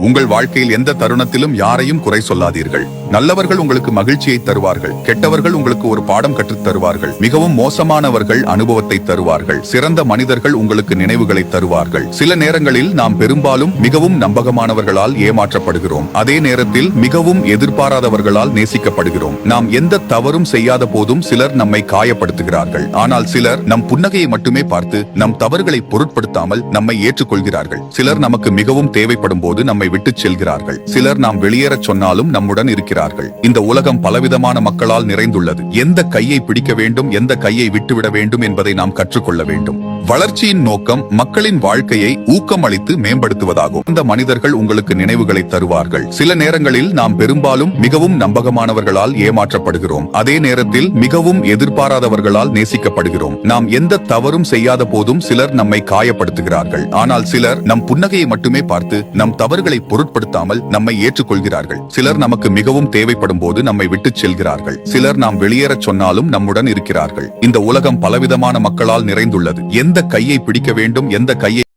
உங்கள் வாழ்க்கையில் எந்த தருணத்திலும் யாரையும் குறை சொல்லாதீர்கள். நல்லவர்கள் உங்களுக்கு மகிழ்ச்சியை தருவார்கள், கெட்டவர்கள் உங்களுக்கு ஒரு பாடம் கற்றுத் தருவார்கள், மிகவும் மோசமானவர்கள் அனுபவத்தை தருவார்கள், சிறந்த மனிதர்கள் உங்களுக்கு நினைவுகளை தருவார்கள். சில நேரங்களில் நாம் பெரும்பாலும் மிகவும் நம்பகமானவர்களால் ஏமாற்றப்படுகிறோம், அதே நேரத்தில் மிகவும் எதிர்பாராதவர்களால் நேசிக்கப்படுகிறோம். நாம் எந்த தவறும் செய்யாத போதும் சிலர் நம்மை காயப்படுத்துகிறார்கள், ஆனால் சிலர் நம் புன்னகையை மட்டுமே பார்த்து நம் தவறுகளை பொருட்படுத்தாமல் நம்மை ஏற்றுக்கொள்கிறார்கள். சிலர் நமக்கு மிகவும் தேவைப்படும் போது நம்மை விட்டுச் செல்கிறார்கள். சிலர் நாம் வெளியேறச் சொன்னாலும் நம்முடன் இருக்கிறார்கள். இந்த உலகம் பலவிதமான மக்களால் நிறைந்துள்ளது. எந்த கையை பிடிக்க வேண்டும், எந்த கையை விட்டுவிட வேண்டும் என்பதை நாம் கற்றுக்கொள்ள வேண்டும். வளர்ச்சியின் நோக்கம் மக்களின் வாழ்க்கையை ஊக்கமளித்து மேம்படுத்துவதாகும். இந்த மனிதர்கள் உங்களுக்கு நினைவுகளை தருவார்கள். சில நேரங்களில் நாம் பெரும்பாலும் மிகவும் நம்பகமானவர்களால் ஏமாற்றப்படுகிறோம், அதே நேரத்தில் மிகவும் எதிர்பாராதவர்களால் நேசிக்கப்படுகிறோம். நாம் எந்த தவறும் செய்யாத போதும் சிலர் நம்மை காயப்படுத்துகிறார்கள், ஆனால் சிலர் நம் புன்னகையை மட்டுமே பார்த்து நம் தவறுகளை பொருட்படுத்தாமல் நம்மை ஏற்றுக்கொள்கிறார்கள். சிலர் நமக்கு மிகவும் தேவைப்படும் போது நம்மை விட்டுச் செல்கிறார்கள். சிலர் நாம் வெளியேறச் சொன்னாலும் நம்முடன் இருக்கிறார்கள். இந்த உலகம் பலவிதமான மக்களால் நிறைந்துள்ளது. எந்த கையை பிடிக்க வேண்டும், எந்த கையை